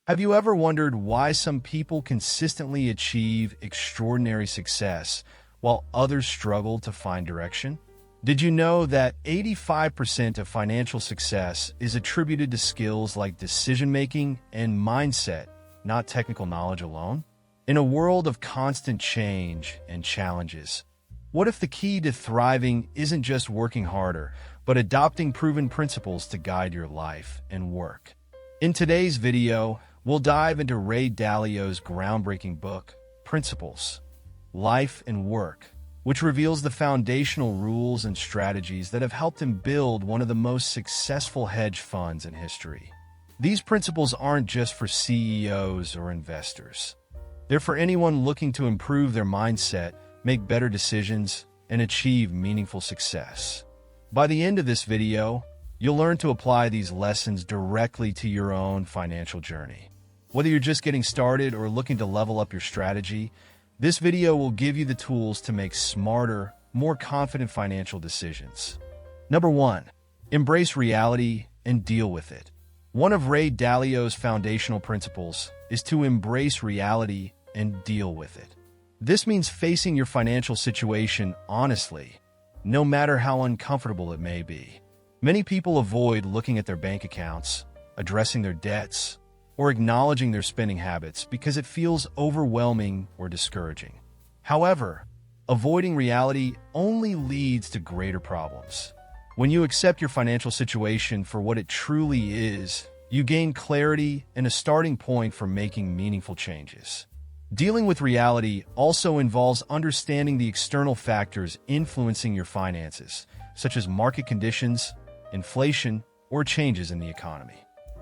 Have you ever wondered why some people consistently achieve extraordinary success while others struggle to find direction? Did you know that 85% of financial success is attributed to skills like decision-making and mindset, not technical knowledge alone? In a world of constant change and challenges, what if the key to thriving isn't just working harder, but adopting proven principles to guide your life and work? In today's video, we'll dive into Ray Dalio's groundbreaking book, Principles, Life and Work, which reveals the foundational rules and strategies that have helped him build one of the most successful hedge funds in history. These principles aren't just for CEOs or investors. They're for anyone looking to improve their mindset, make better decisions, and achieve meaningful success. By the end of this video, you'll learn to apply these lessons directly to your own financial journey. Whether you're just getting started or looking to level up your strategy, this video will give you the tools to make smarter, more confident financial decisions. Number 1. Embrace reality and deal with it. One of Ray Dalio's foundational principles is to embrace reality and deal with it. This means facing your financial situation honestly, no matter how uncomfortable it may be. Many people avoid looking at their bank accounts, addressing their debts, or acknowledging their spending habits because it feels overwhelming or discouraging. However, avoiding reality only leads to greater problems. When you accept your financial situation for what it truly is, you gain clarity and a starting point for making meaningful changes. Dealing with reality also involves understanding the external factors influencing your finances, such as market conditions, inflation, or changes in the economy.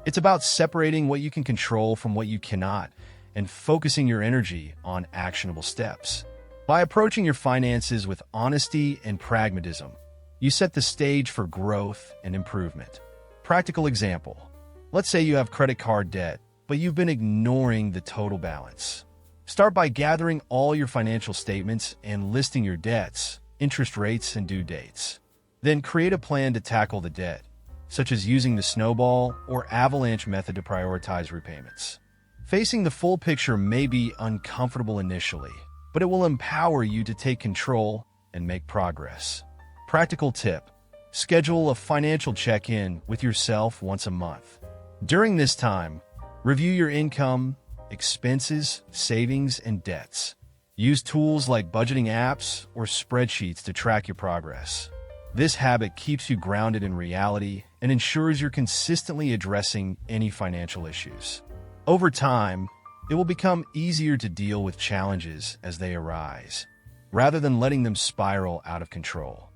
It's about separating what you can control from what you cannot and focusing your energy on actionable steps. By approaching your finances with honesty and pragmatism, you set the stage for growth and improvement. Practical example. Let's say you have credit card debt, but you've been ignoring the total balance. Start by gathering all your financial statements and listing your debts, interest rates, and due dates. Then create a plan to tackle the debt, such as using the snowball or avalanche method to prioritize repayments. Facing the full picture may be uncomfortable initially, but it will empower you to take control and make progress. Practical tip: schedule a financial check-in with yourself once a month. During this time, review your income, expenses, savings, and debts. Use tools like budgeting apps or spreadsheets to track your progress. This habit keeps you grounded in reality and ensures you're consistently addressing any financial issues. Over time, it will become easier to deal with challenges as they arise, rather than letting them spiral out of control.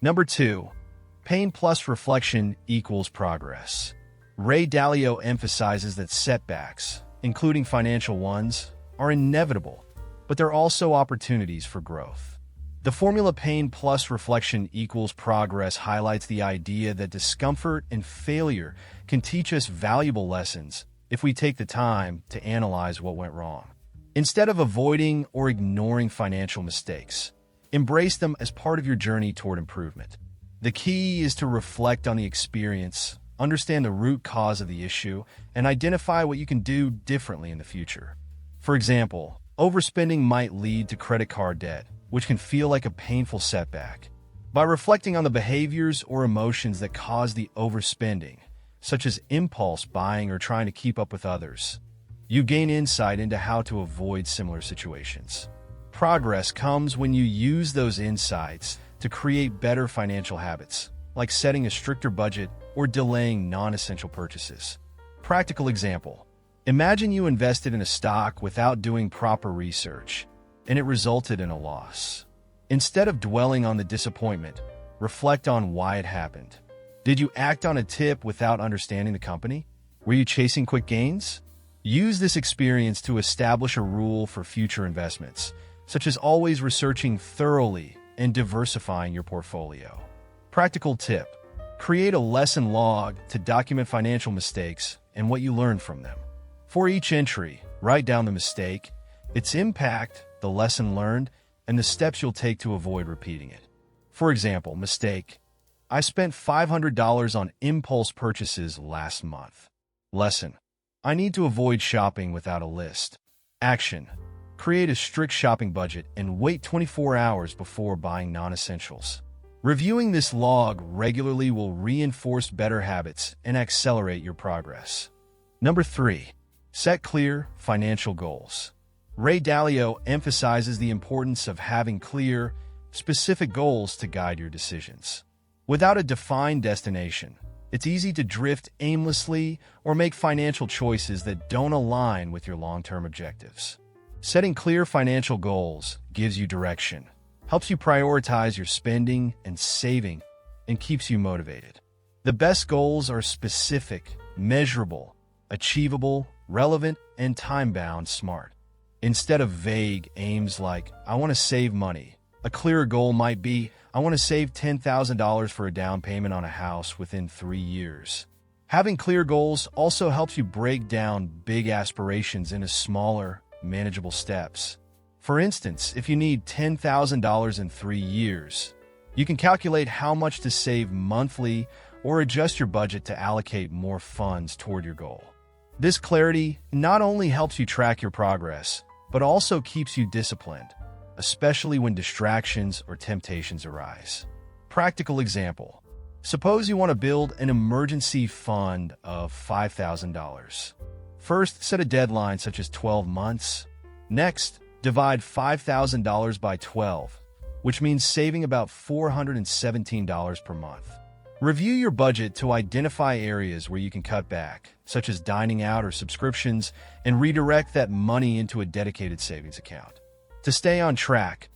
Number 2. Pain plus reflection equals progress. Ray Dalio emphasizes that setbacks, including financial ones, are inevitable, but they're also opportunities for growth. The formula pain plus reflection equals progress highlights the idea that discomfort and failure can teach us valuable lessons if we take the time to analyze what went wrong. Instead of avoiding or ignoring financial mistakes, embrace them as part of your journey toward improvement. The key is to reflect on the experience, understand the root cause of the issue, and identify what you can do differently in the future. For example, overspending might lead to credit card debt, which can feel like a painful setback. By reflecting on the behaviors or emotions that cause the overspending, such as impulse buying or trying to keep up with others, you gain insight into how to avoid similar situations. Progress comes when you use those insights to create better financial habits, like setting a stricter budget or delaying non-essential purchases. Practical example. Imagine you invested in a stock without doing proper research, and it resulted in a loss. Instead of dwelling on the disappointment, reflect on why it happened. Did you act on a tip without understanding the company? Were you chasing quick gains? Use this experience to establish a rule for future investments, such as always researching thoroughly and diversifying your portfolio. Practical tip: create a lesson log to document financial mistakes and what you learned from them. For each entry, write down the mistake, its impact, the lesson learned, and the steps you'll take to avoid repeating it. For example, mistake: I spent $500 on impulse purchases last month. Lesson: I need to avoid shopping without a list. Action. Create a strict shopping budget and wait 24 hours before buying non-essentials. Reviewing this log regularly will reinforce better habits and accelerate your progress. Number 3. Set clear financial goals. Ray Dalio emphasizes the importance of having clear, specific goals to guide your decisions. Without a defined destination, it's easy to drift aimlessly or make financial choices that don't align with your long-term objectives. Setting clear financial goals gives you direction, helps you prioritize your spending and saving, and keeps you motivated. The best goals are specific, measurable, achievable, relevant, and time-bound smart. Instead of vague aims like, I want to save money, a clearer goal might be, I want to save $10,000 for a down payment on a house within 3 years. Having clear goals also helps you break down big aspirations into smaller, manageable steps. For instance, if you need $10,000 in 3 years, you can calculate how much to save monthly or adjust your budget to allocate more funds toward your goal. This clarity not only helps you track your progress, but also keeps you disciplined, especially when distractions or temptations arise. Practical example. Suppose you want to build an emergency fund of $5,000. First, set a deadline such as 12 months. Next, divide $5,000 by 12, which means saving about $417 per month. Review your budget to identify areas where you can cut back, such as dining out or subscriptions, and redirect that money into a dedicated savings account. To stay on track,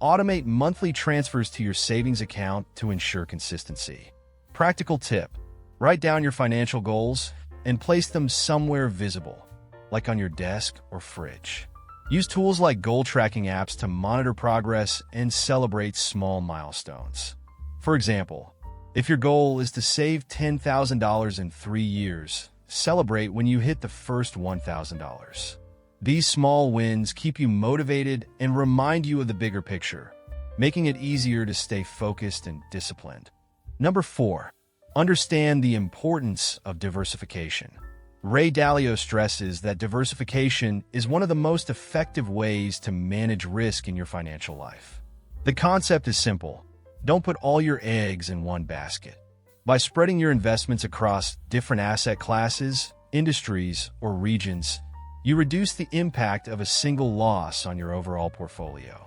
automate monthly transfers to your savings account to ensure consistency. Practical tip: write down your financial goals and place them somewhere visible, like on your desk or fridge. Use tools like goal tracking apps to monitor progress and celebrate small milestones. For example, if your goal is to save $10,000 in 3 years, celebrate when you hit the first $1,000. These small wins keep you motivated and remind you of the bigger picture, making it easier to stay focused and disciplined. Number 4. Understand the importance of diversification. Ray Dalio stresses that diversification is one of the most effective ways to manage risk in your financial life. The concept is simple. Don't put all your eggs in one basket. By spreading your investments across different asset classes, industries, or regions, you reduce the impact of a single loss on your overall portfolio.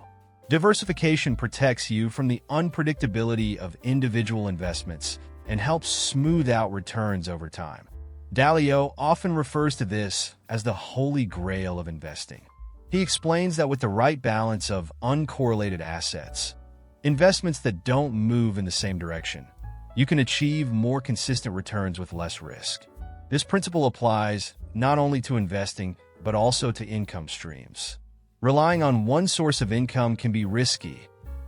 Diversification protects you from the unpredictability of individual investments and helps smooth out returns over time. Dalio often refers to this as the holy grail of investing. He explains that with the right balance of uncorrelated assets, investments that don't move in the same direction, you can achieve more consistent returns with less risk. This principle applies not only to investing, but also to income streams. Relying on one source of income can be risky,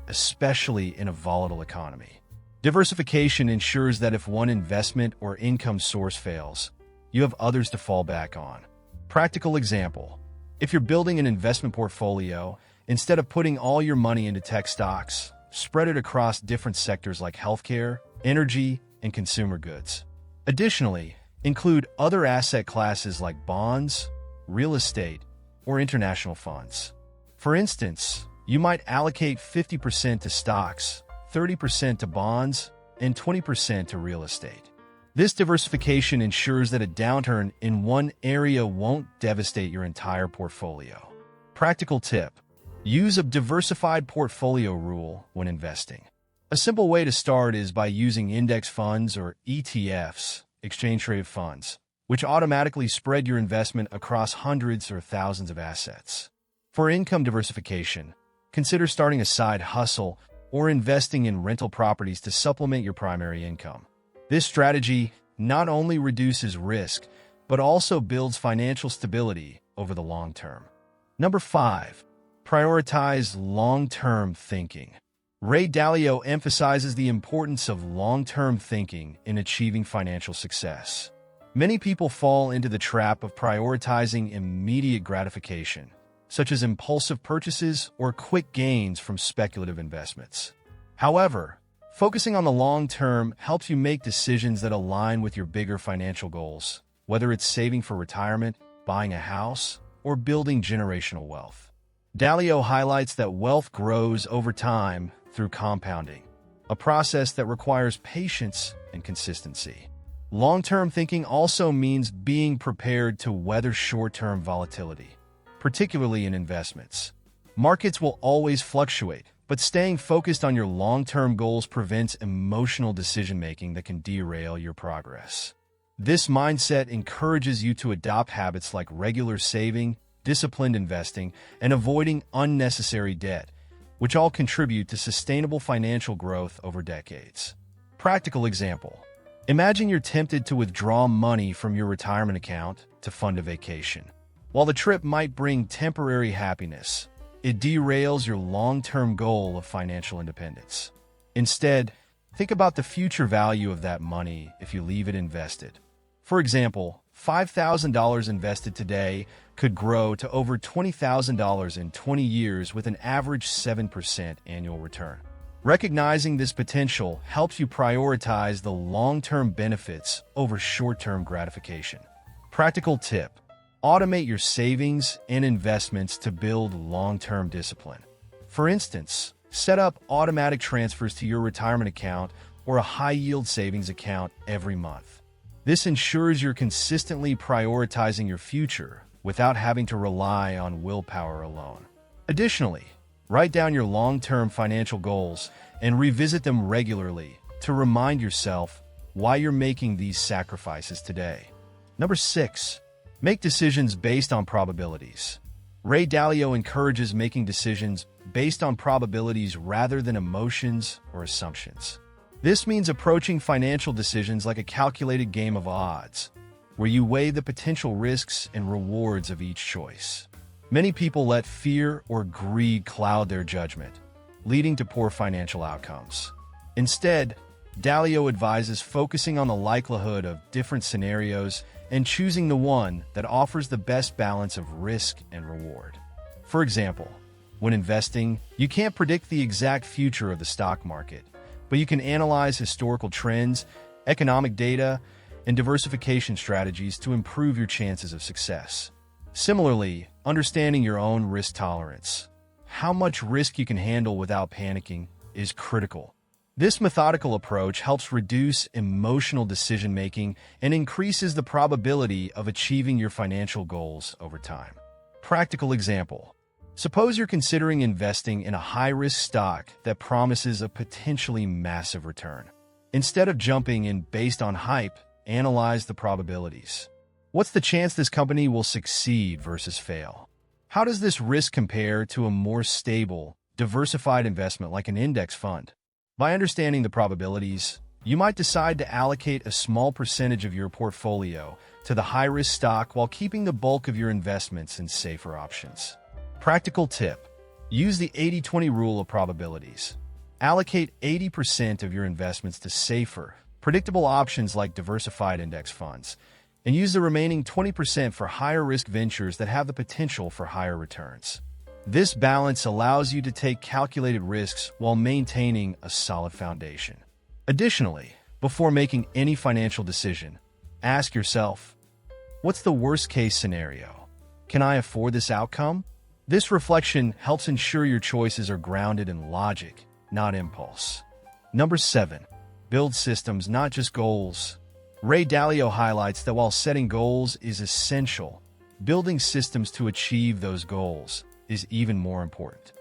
especially in a volatile economy. Diversification ensures that if one investment or income source fails, you have others to fall back on. Practical example: if you're building an investment portfolio, instead of putting all your money into tech stocks, spread it across different sectors like healthcare, energy, and consumer goods. Additionally, include other asset classes like bonds, real estate, or international funds. For instance, you might allocate 50% to stocks, 30% to bonds, and 20% to real estate. This diversification ensures that a downturn in one area won't devastate your entire portfolio. Practical tip: use a diversified portfolio rule when investing. A simple way to start is by using index funds or ETFs, exchange-traded funds, which automatically spread your investment across hundreds or thousands of assets. For income diversification, consider starting a side hustle or investing in rental properties to supplement your primary income. This strategy not only reduces risk, but also builds financial stability over the long term. Number 5. Prioritize long-term thinking. Ray Dalio emphasizes the importance of long-term thinking in achieving financial success. Many people fall into the trap of prioritizing immediate gratification, such as impulsive purchases or quick gains from speculative investments. However, focusing on the long term helps you make decisions that align with your bigger financial goals whether it's saving for retirement, buying a house, or building generational wealth. Dalio highlights that wealth grows over time through compounding, a process that requires patience and consistency. Long-term thinking also means being prepared to weather short-term volatility, particularly in investments. Markets will always fluctuate, but staying focused on your long-term goals prevents emotional decision-making that can derail your progress. This mindset encourages you to adopt habits like regular saving, disciplined investing, and avoiding unnecessary debt, which all contribute to sustainable financial growth over decades. Practical example. Imagine you're tempted to withdraw money from your retirement account to fund a vacation. While the trip might bring temporary happiness, it derails your long-term goal of financial independence. Instead, think about the future value of that money if you leave it invested. For example, $5,000 invested today could grow to over $20,000 in 20 years with an average 7% annual return. Recognizing this potential helps you prioritize the long-term benefits over short-term gratification. Practical tip: automate your savings and investments to build long-term discipline. For instance, set up automatic transfers to your retirement account or a high-yield savings account every month. This ensures you're consistently prioritizing your future without having to rely on willpower alone. Additionally, write down your long-term financial goals and revisit them regularly to remind yourself why you're making these sacrifices today. Number 6. Make decisions based on probabilities. Ray Dalio encourages making decisions based on probabilities rather than emotions or assumptions. This means approaching financial decisions like a calculated game of odds, where you weigh the potential risks and rewards of each choice. Many people let fear or greed cloud their judgment, leading to poor financial outcomes. Instead, Dalio advises focusing on the likelihood of different scenarios and choosing the one that offers the best balance of risk and reward. For example, when investing, you can't predict the exact future of the stock market, but you can analyze historical trends, economic data, and diversification strategies to improve your chances of success. Similarly, understanding your own risk tolerance, how much risk you can handle without panicking, is critical. This methodical approach helps reduce emotional decision-making and increases the probability of achieving your financial goals over time. Practical example. Suppose you're considering investing in a high-risk stock that promises a potentially massive return. Instead of jumping in based on hype, analyze the probabilities. What's the chance this company will succeed versus fail? How does this risk compare to a more stable, diversified investment like an index fund? By understanding the probabilities, you might decide to allocate a small percentage of your portfolio to the high-risk stock while keeping the bulk of your investments in safer options. Practical tip: use the 80-20 rule of probabilities. Allocate 80% of your investments to safer, predictable options like diversified index funds, and use the remaining 20% for higher-risk ventures that have the potential for higher returns. This balance allows you to take calculated risks while maintaining a solid foundation. Additionally, before making any financial decision, ask yourself, what's the worst-case scenario? Can I afford this outcome? This reflection helps ensure your choices are grounded in logic, not impulse. Number 7. Build systems, not just goals. Ray Dalio highlights that while setting goals is essential, building systems to achieve those goals is even more important.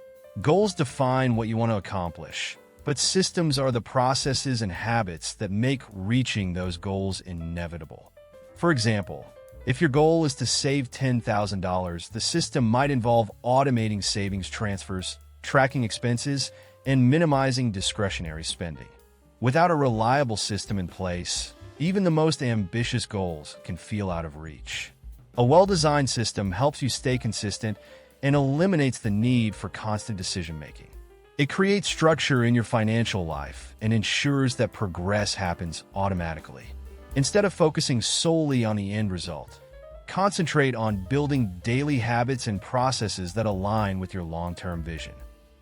Goals define what you want to accomplish, but systems are the processes and habits that make reaching those goals inevitable. For example, if your goal is to save $10,000, the system might involve automating savings transfers, tracking expenses, and minimizing discretionary spending. Without a reliable system in place, even the most ambitious goals can feel out of reach. A well-designed system helps you stay consistent and eliminates the need for constant decision-making. It creates structure in your financial life and ensures that progress happens automatically. Instead of focusing solely on the end result, concentrate on building daily habits and processes that align with your long-term vision.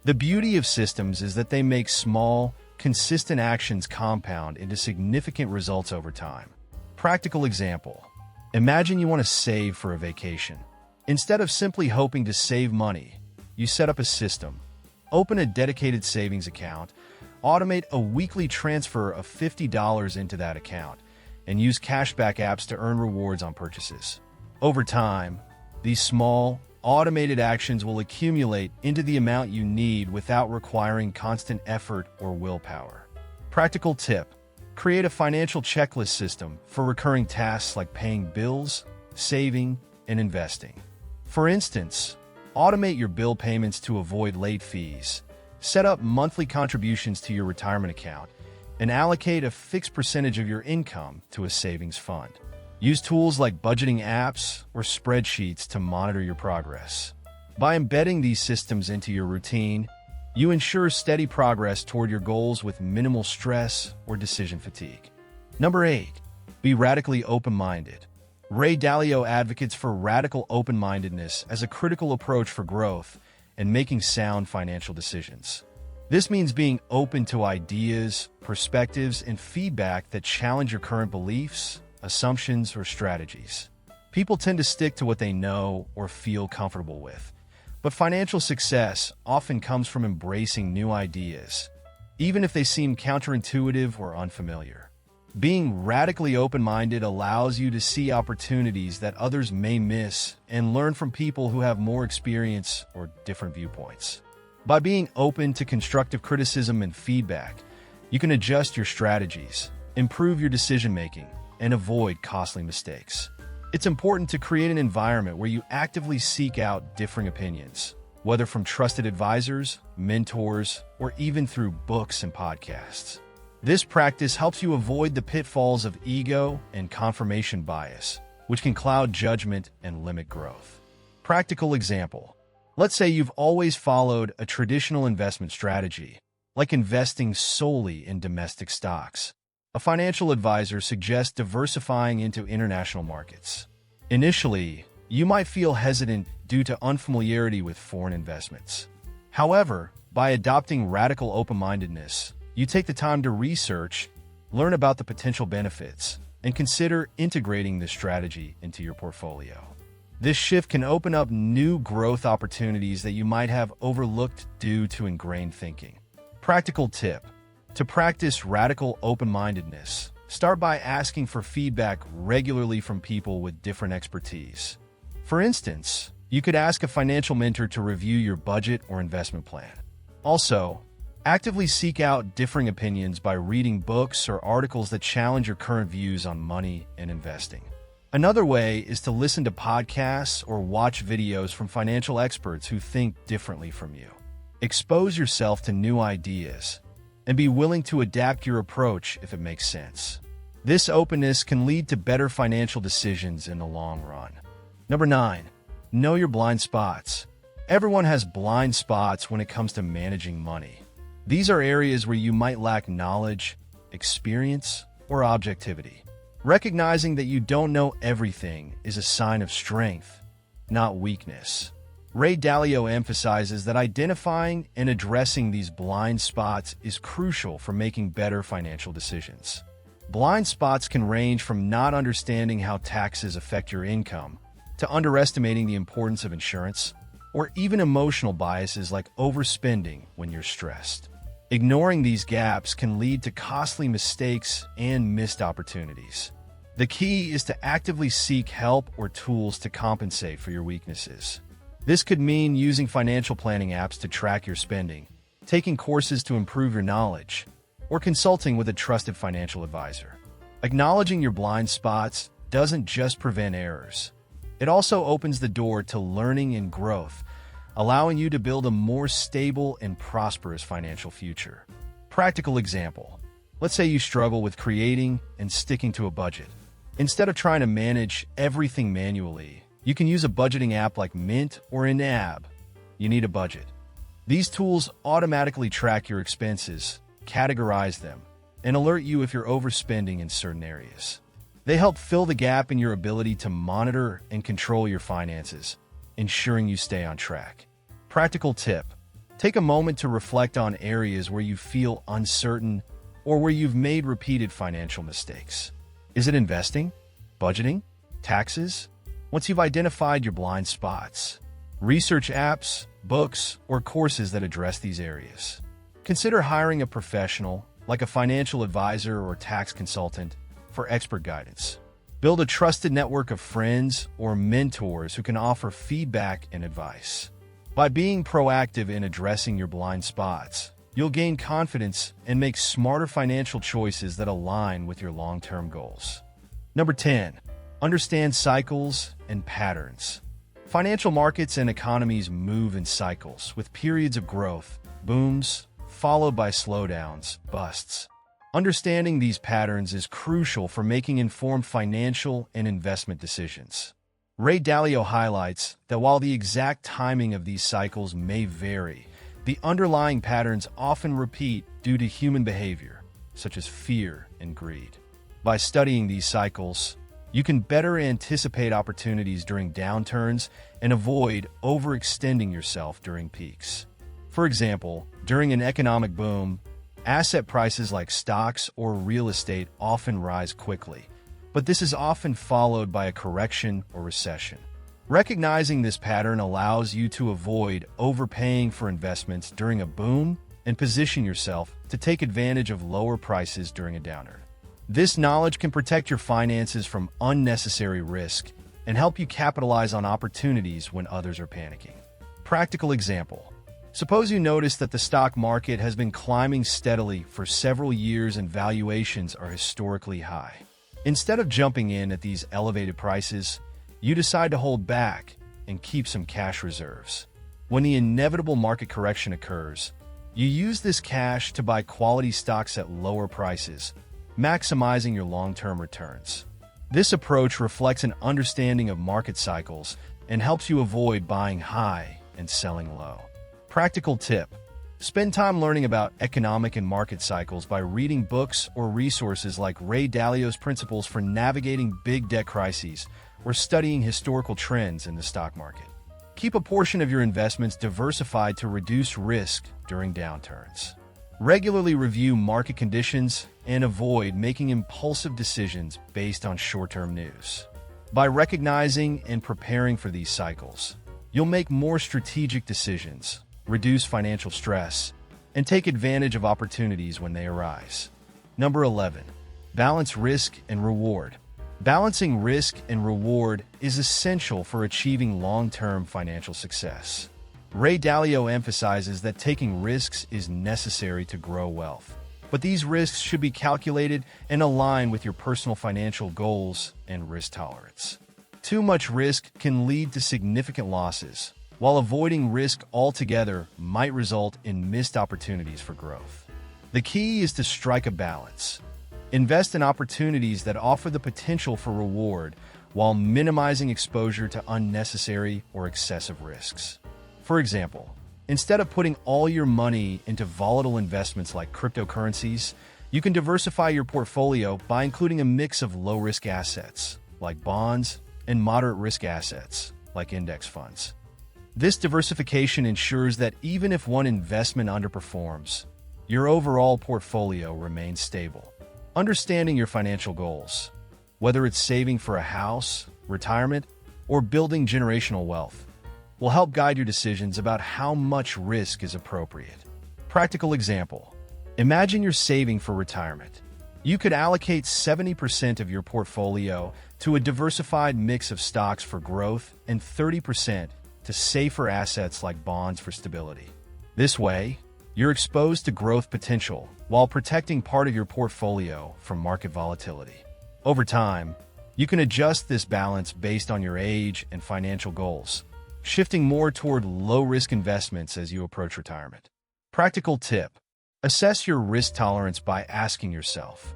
The beauty of systems is that they make small, consistent actions compound into significant results over time. Practical example. Imagine you want to save for a vacation. Instead of simply hoping to save money, you set up a system. Open a dedicated savings account, automate a weekly transfer of $50 into that account, and use cashback apps to earn rewards on purchases. Over time, these small, automated actions will accumulate into the amount you need without requiring constant effort or willpower. Practical tip: create a financial checklist system for recurring tasks like paying bills, saving, and investing. For instance, automate your bill payments to avoid late fees, set up monthly contributions to your retirement account, and allocate a fixed percentage of your income to a savings fund. Use tools like budgeting apps or spreadsheets to monitor your progress. By embedding these systems into your routine, you ensure steady progress toward your goals with minimal stress or decision fatigue. Number 8. Be radically open-minded. Ray Dalio advocates for radical open-mindedness as a critical approach for growth and making sound financial decisions. This means being open to ideas, perspectives, and feedback that challenge your current beliefs, assumptions, or strategies. People tend to stick to what they know or feel comfortable with, but financial success often comes from embracing new ideas, even if they seem counterintuitive or unfamiliar. Being radically open-minded allows you to see opportunities that others may miss and learn from people who have more experience or different viewpoints. By being open to constructive criticism and feedback, you can adjust your strategies, improve your decision-making, and avoid costly mistakes. It's important to create an environment where you actively seek out differing opinions, whether from trusted advisors, mentors, or even through books and podcasts. This practice helps you avoid the pitfalls of ego and confirmation bias, which can cloud judgment and limit growth. Practical example: let's say you've always followed a traditional investment strategy, like investing solely in domestic stocks. A financial advisor suggests diversifying into international markets. Initially, you might feel hesitant due to unfamiliarity with foreign investments. However, by adopting radical open-mindedness, you take the time to research, learn about the potential benefits, and consider integrating this strategy into your portfolio. This shift can open up new growth opportunities that you might have overlooked due to ingrained thinking. Practical tip: to practice radical open-mindedness, start by asking for feedback regularly from people with different expertise. For instance, you could ask a financial mentor to review your budget or investment plan. Also, actively seek out differing opinions by reading books or articles that challenge your current views on money and investing. Another way is to listen to podcasts or watch videos from financial experts who think differently from you. Expose yourself to new ideas and be willing to adapt your approach if it makes sense. This openness can lead to better financial decisions in the long run. Number 9. Know your blind spots. Everyone has blind spots when it comes to managing money. These are areas where you might lack knowledge, experience, or objectivity. Recognizing that you don't know everything is a sign of strength, not weakness. Ray Dalio emphasizes that identifying and addressing these blind spots is crucial for making better financial decisions. Blind spots can range from not understanding how taxes affect your income to underestimating the importance of insurance, or even emotional biases like overspending when you're stressed. Ignoring these gaps can lead to costly mistakes and missed opportunities. The key is to actively seek help or tools to compensate for your weaknesses. This could mean using financial planning apps to track your spending, taking courses to improve your knowledge, or consulting with a trusted financial advisor. Acknowledging your blind spots doesn't just prevent errors. It also opens the door to learning and growth, allowing you to build a more stable and prosperous financial future. Practical example: let's say you struggle with creating and sticking to a budget. Instead of trying to manage everything manually, you can use a budgeting app like Mint or an app. You need a budget. These tools automatically track your expenses, categorize them, and alert you if you're overspending in certain areas. They help fill the gap in your ability to monitor and control your finances, ensuring you stay on track. Practical tip: take a moment to reflect on areas where you feel uncertain or where you've made repeated financial mistakes. Is it investing, budgeting, Taxes? Once you've identified your blind spots, research apps, books, or courses that address these areas. Consider hiring a professional, like a financial advisor or tax consultant, for expert guidance. Build a trusted network of friends or mentors who can offer feedback and advice. By being proactive in addressing your blind spots, you'll gain confidence and make smarter financial choices that align with your long-term goals. Number 10. Understand cycles and patterns. Financial markets and economies move in cycles, with periods of growth, booms, followed by slowdowns, busts. Understanding these patterns is crucial for making informed financial and investment decisions. Ray Dalio highlights that while the exact timing of these cycles may vary, the underlying patterns often repeat due to human behavior, such as fear and greed. By studying these cycles, you can better anticipate opportunities during downturns and avoid overextending yourself during peaks. For example, during an economic boom, asset prices like stocks or real estate often rise quickly, but this is often followed by a correction or recession. Recognizing this pattern allows you to avoid overpaying for investments during a boom and position yourself to take advantage of lower prices during a downturn. This knowledge can protect your finances from unnecessary risk and help you capitalize on opportunities when others are panicking. Practical example. Suppose you notice that the stock market has been climbing steadily for several years and valuations are historically high. Instead of jumping in at these elevated prices, you decide to hold back and keep some cash reserves. When the inevitable market correction occurs, you use this cash to buy quality stocks at lower prices, maximizing your long-term returns. This approach reflects an understanding of market cycles and helps you avoid buying high and selling low. Practical tip. Spend time learning about economic and market cycles by reading books or resources like Ray Dalio's Principles for Navigating Big Debt Crises or studying historical trends in the stock market. Keep a portion of your investments diversified to reduce risk during downturns. Regularly review market conditions and avoid making impulsive decisions based on short-term news. By recognizing and preparing for these cycles, you'll make more strategic decisions, reduce financial stress, and take advantage of opportunities when they arise. Number 11. Balance risk and reward. Balancing risk and reward is essential for achieving long-term financial success. Ray Dalio emphasizes that taking risks is necessary to grow wealth, but these risks should be calculated and align with your personal financial goals and risk tolerance. Too much risk can lead to significant losses, while avoiding risk altogether might result in missed opportunities for growth. The key is to strike a balance. Invest in opportunities that offer the potential for reward while minimizing exposure to unnecessary or excessive risks. For example, instead of putting all your money into volatile investments like cryptocurrencies, you can diversify your portfolio by including a mix of low-risk assets, like bonds, and moderate-risk assets, like index funds. This diversification ensures that even if one investment underperforms, your overall portfolio remains stable. Understanding your financial goals, whether it's saving for a house, retirement, or building generational wealth, will help guide your decisions about how much risk is appropriate. Practical example. Imagine you're saving for retirement. You could allocate 70% of your portfolio to a diversified mix of stocks for growth and 30% to safer assets like bonds for stability. This way, you're exposed to growth potential while protecting part of your portfolio from market volatility. Over time, you can adjust this balance based on your age and financial goals, shifting more toward low-risk investments as you approach retirement. Practical tip. Assess your risk tolerance by asking yourself,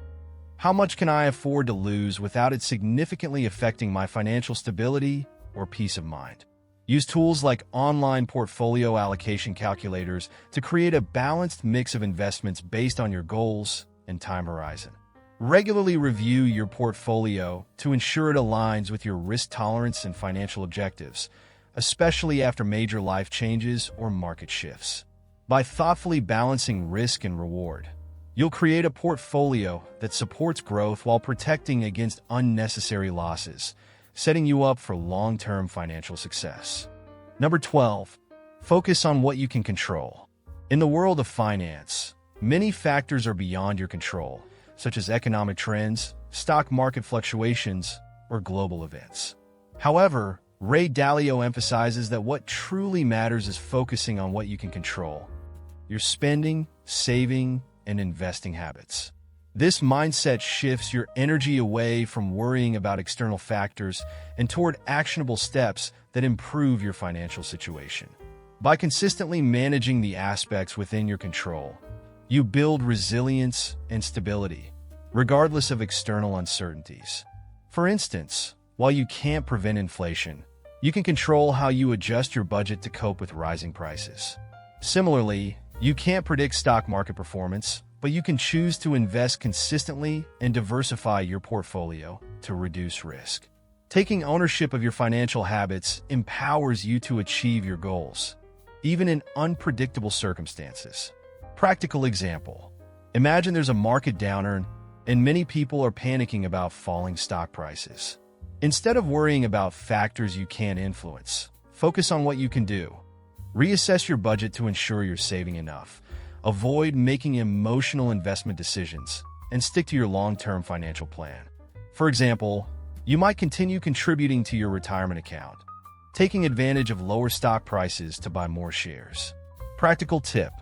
how much can I afford to lose without it significantly affecting my financial stability or peace of mind? Use tools like online portfolio allocation calculators to create a balanced mix of investments based on your goals and time horizon. Regularly review your portfolio to ensure it aligns with your risk tolerance and financial objectives, especially after major life changes or market shifts. By thoughtfully balancing risk and reward, you'll create a portfolio that supports growth while protecting against unnecessary losses, setting you up for long-term financial success. Number 12, focus on what you can control. In the world of finance, many factors are beyond your control, such as economic trends, stock market fluctuations, or global events. However, Ray Dalio emphasizes that what truly matters is focusing on what you can control: your spending, saving, and investing habits. This mindset shifts your energy away from worrying about external factors and toward actionable steps that improve your financial situation. By consistently managing the aspects within your control, you build resilience and stability, regardless of external uncertainties. For instance, while you can't prevent inflation, you can control how you adjust your budget to cope with rising prices. Similarly, you can't predict stock market performance, but you can choose to invest consistently and diversify your portfolio to reduce risk. Taking ownership of your financial habits empowers you to achieve your goals, even in unpredictable circumstances. Practical example: imagine there's a market downturn and many people are panicking about falling stock prices. Instead of worrying about factors you can't influence, focus on what you can do. Reassess your budget to ensure you're saving enough. Avoid making emotional investment decisions and stick to your long-term financial plan. For example, you might continue contributing to your retirement account, taking advantage of lower stock prices to buy more shares. Practical tip: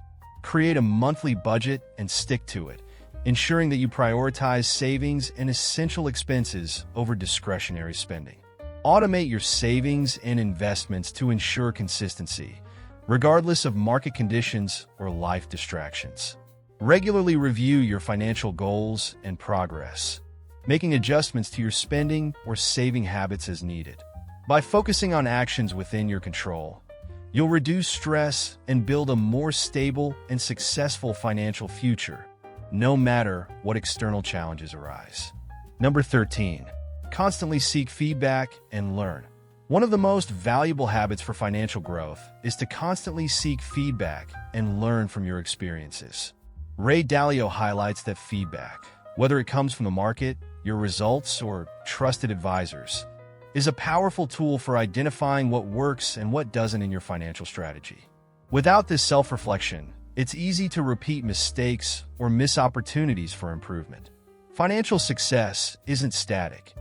create a monthly budget and stick to it, ensuring that you prioritize savings and essential expenses over discretionary spending. Automate your savings and investments to ensure consistency, regardless of market conditions or life distractions. Regularly review your financial goals and progress, making adjustments to your spending or saving habits as needed. By focusing on actions within your control, you'll reduce stress and build a more stable and successful financial future, no matter what external challenges arise. Number 13, constantly seek feedback and learn. One of the most valuable habits for financial growth is to constantly seek feedback and learn from your experiences. Ray Dalio highlights that feedback, whether it comes from the market, your results, or trusted advisors, is a powerful tool for identifying what works and what doesn't in your financial strategy. Without this self-reflection, it's easy to repeat mistakes or miss opportunities for improvement. Financial success isn't static.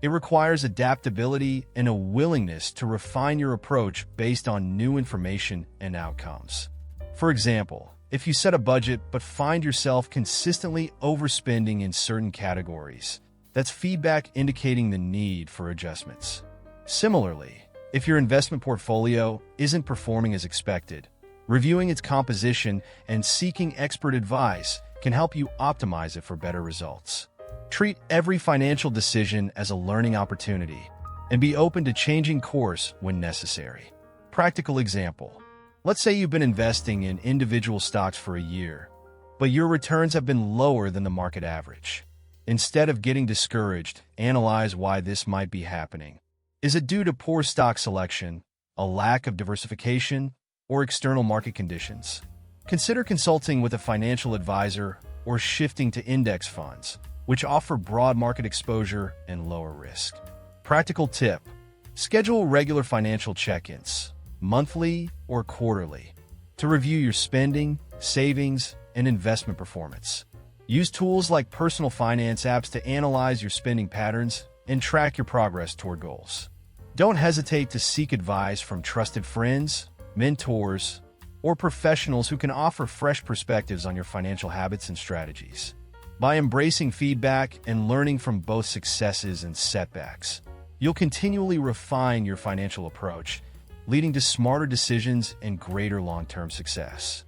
It requires adaptability and a willingness to refine your approach based on new information and outcomes. For example, if you set a budget but find yourself consistently overspending in certain categories, that's feedback indicating the need for adjustments. Similarly, if your investment portfolio isn't performing as expected, reviewing its composition and seeking expert advice can help you optimize it for better results. Treat every financial decision as a learning opportunity and be open to changing course when necessary. Practical example: let's say you've been investing in individual stocks for a year, but your returns have been lower than the market average. Instead of getting discouraged, analyze why this might be happening. Is it due to poor stock selection, a lack of diversification, or external market conditions? Consider consulting with a financial advisor or shifting to index funds, which offer broad market exposure and lower risk. Practical tip: schedule regular financial check-ins, monthly or quarterly, to review your spending, savings, and investment performance. Use tools like personal finance apps to analyze your spending patterns and track your progress toward goals. Don't hesitate to seek advice from trusted friends, mentors, or professionals who can offer fresh perspectives on your financial habits and strategies. By embracing feedback and learning from both successes and setbacks, you'll continually refine your financial approach, leading to smarter decisions and greater long-term success.